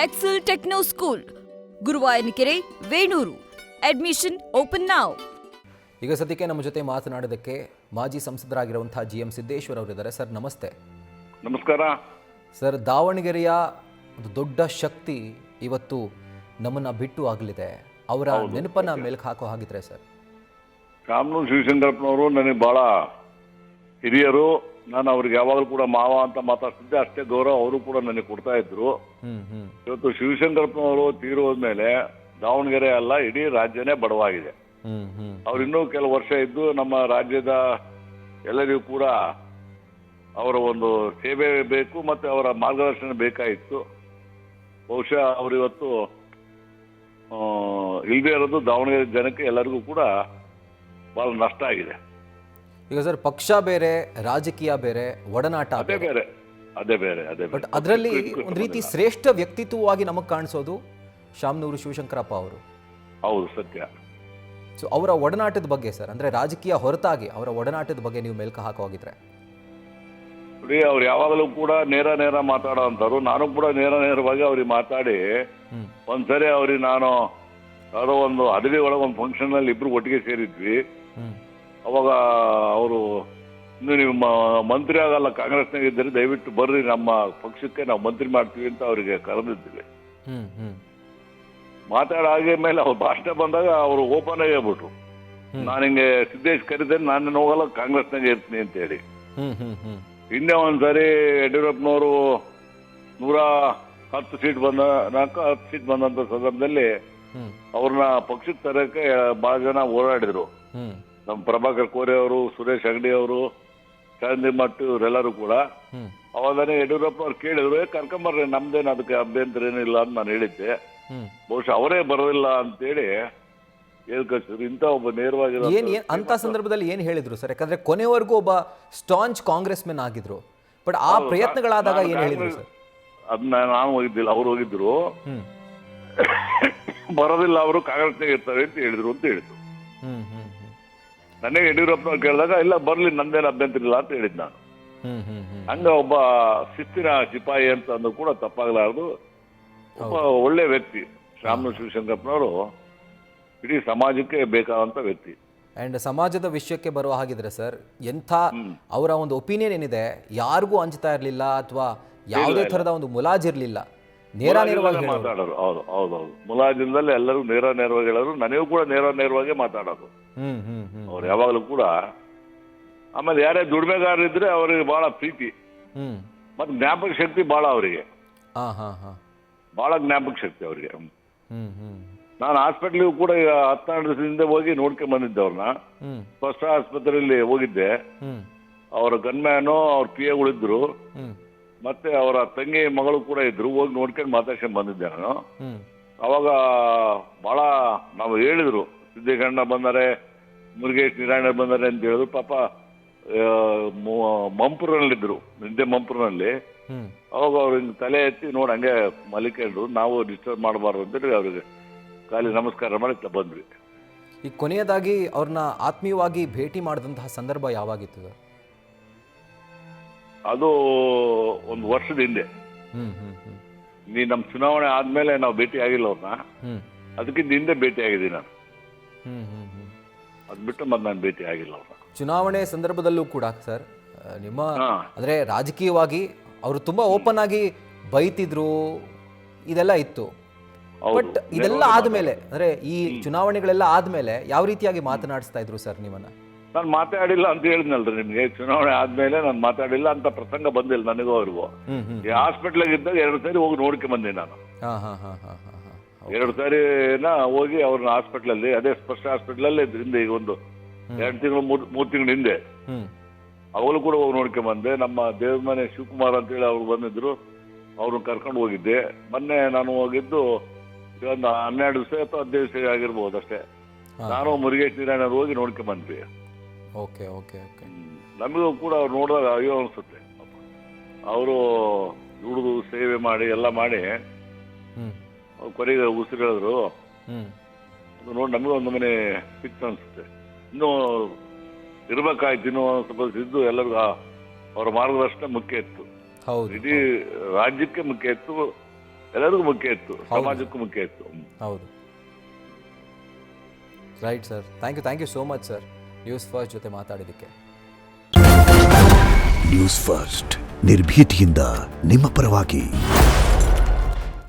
Excel Techno School, Guruvayanakere, Venur. Admission open ನಾವ್. ಈಗ ಸದ್ಯಕ್ಕೆ ನಮ್ಮ ಜೊತೆ ಮಾತನಾಡೋದಕ್ಕೆ ಮಾಜಿ ಸಂಸದರಾಗಿರುವಂತಹ GM ಸಿದ್ದೇಶ್ವರ್ ಅವರಿದ್ದಾರೆ. ಸರ್ ನಮಸ್ತೆ. ನಮಸ್ಕಾರ ಸರ್, ದಾವಣಗೆರೆಯ ಒಂದು ದೊಡ್ಡ ಶಕ್ತಿ ಇವತ್ತು ನಮ್ಮನ್ನ ಬಿಟ್ಟು ಆಗಲಿದೆ. ಅವರ ನೆನಪನ್ನ ಮೇಲಕ್ಕೆ ಹಾಕೋ ಹಾಗಿದ್ರೆ ಸರ್. ಶಾಮನೂರು ಶಿವಶಂಕರಪ್ಪನವರು ನನಗೆ ಬಹಳ ಹಿರಿಯರು. ನಾನು ಅವ್ರಿಗೆ ಯಾವಾಗಲೂ ಕೂಡ ಮಾವ ಅಂತ ಮಾತಾಡ್ತಿದ್ದೆ. ಅಷ್ಟೇ ಗೌರವ ಅವರು ಕೂಡ ನನಗೆ ಕೊಡ್ತಾ ಇದ್ರು. ಇವತ್ತು ಶಿವಶಂಕರಪ್ಪನವರು ತೀರೋದ್ಮೇಲೆ ದಾವಣಗೆರೆ ಅಲ್ಲ, ಇಡೀ ರಾಜ್ಯನೇ ಬಡವಾಗಿದೆ. ಅವ್ರು ಇನ್ನೂ ಕೆಲವು ವರ್ಷ ಇದ್ದು ನಮ್ಮ ರಾಜ್ಯದ ಎಲ್ಲರಿಗೂ ಕೂಡ ಅವರ ಒಂದು ಸೇವೆ ಬೇಕು ಮತ್ತೆ ಅವರ ಮಾರ್ಗದರ್ಶನ ಬೇಕಾಗಿತ್ತು. ಬಹುಶಃ ಅವರಿವತ್ತು ಇಲ್ಲದೆ ಇರೋದು ದಾವಣಗೆರೆ ಜನಕ್ಕೆ ಎಲ್ಲರಿಗೂ ಕೂಡ ಬಹಳ ನಷ್ಟ ಆಗಿದೆ. ಈಗ ಸರ್, ಪಕ್ಷ ಬೇರೆ, ರಾಜಕೀಯ ಬೇರೆ, ಒಡನಾಟ ಅದೇ ಬೇರೆ. ಬಟ್ ಅದರಲ್ಲಿ ಒಂದು ರೀತಿ ಶ್ರೇಷ್ಠ ವ್ಯಕ್ತಿತ್ವವಾಗಿ ನಮಗೆ ಕಾಣಿಸೋದು ಶಾಮನೂರು ಶಿವಶಂಕರಪ್ಪ ಅವರು. ಹೌದು, ಸತ್ಯ. ಸೊ ಅವರ ಒಡನಾಟದ ಬಗ್ಗೆ ಸರ್, ಅಂದ್ರೆ ರಾಜಕೀಯ ಹೊರತಾಗಿ ಅವರ ಒಡನಾಟದ ಬಗ್ಗೆ ನೀವು ಮೇಲ್ಕ ಹಾಕೋ ಹೋಗಿದ್ರೆ. ನೋಡಿ, ಅವ್ರು ಯಾವಾಗಲೂ ಕೂಡ ನೇರ ಮಾತಾಡೋ ಅಂತಾರು. ನಾನು ಕೂಡ ನೇರವಾಗಿ ಅವ್ರಿಗೆ ಮಾತಾಡಿ ಒಂದ್ಸರಿ ಅವ್ರಿಗೆ ನಾನು ಯಾವುದೋ ಒಂದು ಅಡವಿ ಒಳಗೆ ಒಂದು ಫಂಕ್ಷನ್ ಅಲ್ಲಿ ಇಬ್ರು ಒಟ್ಟಿಗೆ ಸೇರಿದ್ವಿ. ಅವಾಗ ಅವರು ಇನ್ನು ನೀವು ಮಂತ್ರಿ ಆಗಲ್ಲ, ಕಾಂಗ್ರೆಸ್ನಾಗ ಇದ್ದರೆ ದಯವಿಟ್ಟು ಬರ್ರಿ ನಮ್ಮ ಪಕ್ಷಕ್ಕೆ ನಾವು ಮಂತ್ರಿ ಮಾಡ್ತೀವಿ ಅಂತ ಅವರಿಗೆ ಕರೆದಿದ್ವಿ. ಮಾತಾಡಾಗ ಮೇಲೆ ಅವ್ರ ಭಾಷಣ ಬಂದಾಗ ಅವರು ಓಪನ್ ಆಗಿ ಹೇಳ್ಬಿಟ್ರು, ನಾನು ಹಿಂಗೆ ಸಿದ್ದೇಶ್ ಕರೀತೇನೆ, ನಾನು ಹೋಗಲ್ಲ, ಕಾಂಗ್ರೆಸ್ನಾಗ ಇರ್ತೀನಿ ಅಂತ ಹೇಳಿ. ಹಿಂದೆ ಒಂದ್ಸರಿ ಯಡಿಯೂರಪ್ಪನವರು 110 ಸೀಟ್ ಬಂದಂತ ಸಂದರ್ಭದಲ್ಲಿ ಅವ್ರನ್ನ ಪಕ್ಷಕ್ಕೆ ತರಕ್ಕೆ ಬಹಳ ಜನ ಓಡಾಡಿದ್ರು. ನಮ್ಮ ಪ್ರಭಾಕರ್ ಕೋರೆ ಅವರು, ಸುರೇಶ್ ಅಂಗಡಿ ಅವರು, ಚಂದ್ರಮಟ್ಟ ಇವರೆಲ್ಲರೂ ಕೂಡ. ಅವಾಗನೇ ಯಡಿಯೂರಪ್ಪ ಅವ್ರು ಕೇಳಿದ್ರು, ಕರ್ಕೊಂಬರ್ರಿ, ನಮ್ದೇನು ಅದಕ್ಕೆ ಅಭ್ಯಂತರ ಏನಿಲ್ಲ ಅಂತ ನಾನು ಹೇಳಿದ್ದೆ. ಬಹುಶಃ ಅವರೇ ಬರೋದಿಲ್ಲ ಅಂತೇಳಿ ಹೇಳ್ಕಳಿಸಿದ್ರು. ಇಂಥ ಒಬ್ಬ ನೇರವಾಗಿರೋ ಅಂತ ಸಂದರ್ಭದಲ್ಲಿ ಏನ್ ಹೇಳಿದ್ರು ಸರ್? ಯಾಕಂದ್ರೆ ಕೊನೆವರೆಗೂ ಒಬ್ಬ ಸ್ಟಾಂಚ್ ಕಾಂಗ್ರೆಸ್ ಮೆನ್ ಆಗಿದ್ರು. ಬಟ್ ಆ ಪ್ರಯತ್ನಗಳಾದಾಗ ಏನ್ ಹೇಳಿದ್ರು ಸರ್? ಅದನ್ನ ನಾನು ಹೋಗಿದ್ದಿಲ್ಲ, ಅವ್ರು ಹೋಗಿದ್ರು. ಬರೋದಿಲ್ಲ, ಅವರು ಕಾಂಗ್ರೆಸ್ನಾಗ ಇರ್ತಾರೆ ಅಂತ ಹೇಳಿದ್ರು. ನನಗೆ ಯಡಿಯೂರಪ್ಪನವ್ರು ಕೇಳಿದಾಗ ಇಲ್ಲ ಬರ್ಲಿ, ನಂದೇನು ಅಭ್ಯಂತರ ಇಲ್ಲ ಅಂತ ಹೇಳಿದ್ ನಾನು. ಹಂಗ ಒಬ್ಬ ಶಿಸ್ತಿನ ಸಿಪಾಯಿ ಅಂತ ಅಂದ್ರೂ ಕೂಡ ತಪ್ಪಾಗಲಾರದು. ಒಬ್ಬ ಒಳ್ಳೆ ವ್ಯಕ್ತಿ ಶಾಮನೂರು ಶಿವಶಂಕರಪ್ಪನವರು, ಇಡೀ ಸಮಾಜಕ್ಕೆ ಬೇಕಾದಂತ ವ್ಯಕ್ತಿ. ಅಂಡ್ ಸಮಾಜದ ವಿಷಯಕ್ಕೆ ಬರುವ ಹಾಗಿದ್ರೆ ಸರ್, ಎಂಥ ಅವರ ಒಂದು ಒಪಿನಿಯನ್ ಏನಿದೆ, ಯಾರಿಗೂ ಹಂಚ್ತಾ ಇರ್ಲಿಲ್ಲ ಅಥವಾ ಯಾವುದೇ ತರದ ಒಂದು ಮುಲಾಜಿರ್ಲಿಲ್ಲ, ನೇರವಾಗಿ ಮಾತಾಡೋರು. ಹೌದು, ಮುಲಾಜಿಂದಲೇ ಎಲ್ಲರೂ ನೇರವಾಗಿ ಹೇಳೋರು. ನನಗೂ ಕೂಡ ನೇರವಾಗಿ ಮಾತಾಡೋದು ಅವ್ರು ಯಾವಾಗಲೂ ಕೂಡ. ಆಮೇಲೆ ಯಾರೇ ದುಡಿಮೆಗಾರ ಇದ್ರೆ ಅವರಿಗೆ ಬಹಳ ಪ್ರೀತಿ ಮತ್ತೆ ಜ್ಞಾಪಕ ಶಕ್ತಿ ಬಹಳ ಅವರಿಗೆ. ಬಹಳ ಜ್ಞಾಪಕ ಶಕ್ತಿ ಅವರಿಗೆ. ನಾನು ಹಾಸ್ಪಿಟ್ಲಿಗೂ ಕೂಡ 12 ದಿವಸದಿಂದ ಹೋಗಿ ನೋಡ್ಕೊಂಡ್ ಬಂದಿದ್ದೆ ಅವ್ರನ್ನ. ಫಸ್ಟ್ ಆಸ್ಪತ್ರೆಯಲ್ಲಿ ಹೋಗಿದ್ದೆ. ಅವರ ಗನ್ಮ್ಯಾನು, ಅವ್ರ PAಗಳಿದ್ರು, ಮತ್ತೆ ಅವರ ತಂಗಿ ಮಗಳು ಕೂಡ ಇದ್ರು. ಹೋಗಿ ನೋಡ್ಕೊಂಡು ಮಾತಾಡ್ಕೊಂಡು ಬಂದಿದ್ದೆ ನಾನು. ಅವಾಗ ಬಹಳ ನಾವು ಹೇಳಿದ್ರು, ಸಿದ್ದೇಗಣ್ಣ ಬಂದರೆ, ಮುರುಗೇಶ್ ನಿರಾಯಣ ಬಂದರೆ ಅಂತ ಹೇಳಿದ್ರು. ಪಾಪ ಮಂಪುರಲ್ಲಿದ್ರು, ನಿದ್ದೆ ಮಂಪುರನಲ್ಲಿ. ಅವಾಗ ಅವ್ರು ಹಿಂಗೆ ತಲೆ ಎತ್ತಿ ನೋಡಿ ಹಂಗೆ ಮಲಿಕೊಂಡ್ರು. ನಾವು ಡಿಸ್ಟರ್ಬ್ ಮಾಡಬಾರ್ದು ಅಂತೇಳಿ ಅವ್ರಿಗೆ ಖಾಲಿ ನಮಸ್ಕಾರ ಮಾಡಿ ಬಂದ್ವಿ. ಈ ಕೊನೆಯದಾಗಿ ಅವ್ರನ್ನ ಆತ್ಮೀಯವಾಗಿ ಭೇಟಿ ಮಾಡಿದಂತಹ ಸಂದರ್ಭ ಯಾವಾಗಿತ್ತು ಸರ್? ಅದು ಒಂದು ವರ್ಷದ ಹಿಂದೆ. ನಮ್ಮ ಚುನಾವಣೆ ಆದ್ಮೇಲೆ ನಾವು ಭೇಟಿ ಆಗಿಲ್ಲ ಅವ್ರನ್ನ. ಅದಕ್ಕಿಂತ ಹಿಂದೆ ಭೇಟಿ ಆಗಿದ್ದೀನಿ ನಾನು. ಅದ್ ಬಿಟ್ಟು ಮತ್ತೆ ನಾನು ಭೇಟಿ ಆಗಿಲ್ಲ ಅವ್ರನ್ನ. ಚುನಾವಣೆ ಸಂದರ್ಭದಲ್ಲೂ ಕೂಡ ಸರ್, ನಿಮ್ಮ ಅಂದ್ರೆ ರಾಜಕೀಯವಾಗಿ ಅವರು ತುಂಬಾ ಓಪನ್ ಆಗಿ ಬೈತಿದ್ರು, ಇದೆಲ್ಲ ಇತ್ತು. ಬಟ್ ಇದೆಲ್ಲ ಆದ್ಮೇಲೆ, ಅಂದ್ರೆ ಈ ಚುನಾವಣೆಗಳೆಲ್ಲ ಆದ್ಮೇಲೆ ಯಾವ ರೀತಿಯಾಗಿ ಮಾತನಾಡಿಸ್ತಾ ಇದ್ರು ಸರ್ ನಿಮ್ಮನ್ನ? ನಾನು ಮಾತಾಡಿಲ್ಲ ಅಂತ ಹೇಳಿದ್ನಲ್ರಿ ನಿಮ್ಗೆ. ಚುನಾವಣೆ ಆದ್ಮೇಲೆ ನಾನು ಮಾತಾಡಿಲ್ಲ ಅಂತ ಪ್ರಸಂಗ ಬಂದಿಲ್ಲ ನನಗೂ ಅವ್ರಿಗೂ. ಈ ಹಾಸ್ಪಿಟ್ಲಾಗ ಇದ್ದಾಗ 2 ಸಾರಿ ಹೋಗಿ ನೋಡ್ಕೊಂಡ್ ಬಂದೆ ನಾನು. 2 ಸಾರಿನ ಹೋಗಿ ಅವ್ರನ್ನ ಹಾಸ್ಪಿಟ್ಲಲ್ಲಿ, ಅದೇ ಸ್ಪಷ್ಟ ಹಾಸ್ಪಿಟ್ಲಲ್ಲೇ ಹಿಂದೆ, ಈಗ ಒಂದು 2 ತಿಂಗಳು 3 ತಿಂಗಳ ಹಿಂದೆ ಅವಳು ಕೂಡ ಹೋಗಿ ನೋಡ್ಕೊಂಡ್ ಬಂದೆ. ನಮ್ಮ ದೇವ್ರ ಮನೆ ಶಿವಕುಮಾರ್ ಅಂತೇಳಿ ಅವ್ರು ಬಂದಿದ್ರು, ಅವ್ರನ್ನ ಕರ್ಕೊಂಡು ಹೋಗಿದ್ದೆ. ಮೊನ್ನೆ ನಾನು ಹೋಗಿದ್ದು ಒಂದು 12 ದಿವಸ ಅಥವಾ 15 ದಿವಸ ಆಗಿರ್ಬೋದು ಅಷ್ಟೇ. ನಾನು ಮುರುಗೇಶ್ ನಿರಾಯಣ ಹೋಗಿ ನೋಡ್ಕೊಂಡ್ ಬಂದ್ವಿ. ನಮಗೂ ಕೂಡ ಅವ್ರು ನೋಡಿದಾಗ ಅಯ್ಯೋ ಅನ್ಸುತ್ತೆ. ಅವರು ದುಡಿದು ಸೇವೆ ಮಾಡಿ ಎಲ್ಲ ಮಾಡಿ ಕೊನೆಗೆ ಉಸಿರಿಳಿದ್ರು. ಅದು ನೋಡಿ ನಮಗೂ ಒಂದು ಮನೆ ಸಿಕ್ತು ಅನ್ಸುತ್ತೆ. ಇನ್ನೂ ಇರ್ಬೇಕಾಯ್ತು, ಇನ್ನೂ ಸ್ವಲ್ಪ ಇದ್ದು ಎಲ್ಲರಿಗೂ ಅವರ ಮಾರ್ಗದರ್ಶನ ಮುಖ್ಯ ಇತ್ತು. ಇಡೀ ರಾಜ್ಯಕ್ಕೆ ಮುಖ್ಯ ಇತ್ತು, ಎಲ್ಲರಿಗೂ ಮುಖ್ಯ ಇತ್ತು, ಸಮಾಜಕ್ಕೂ ಮುಖ್ಯ ಇತ್ತು. ಹೌದು, right sir. Thank you so much sir, News First ಜೊತೆ ಮಾತಾಡಿದ್ದಕ್ಕೆ. ನ್ಯೂಸ್ ಫಸ್ಟ್ ನಿರ್ಭೀತಿಯಿಂದ ನಿಮ್ಮ ಪರವಾಗಿ.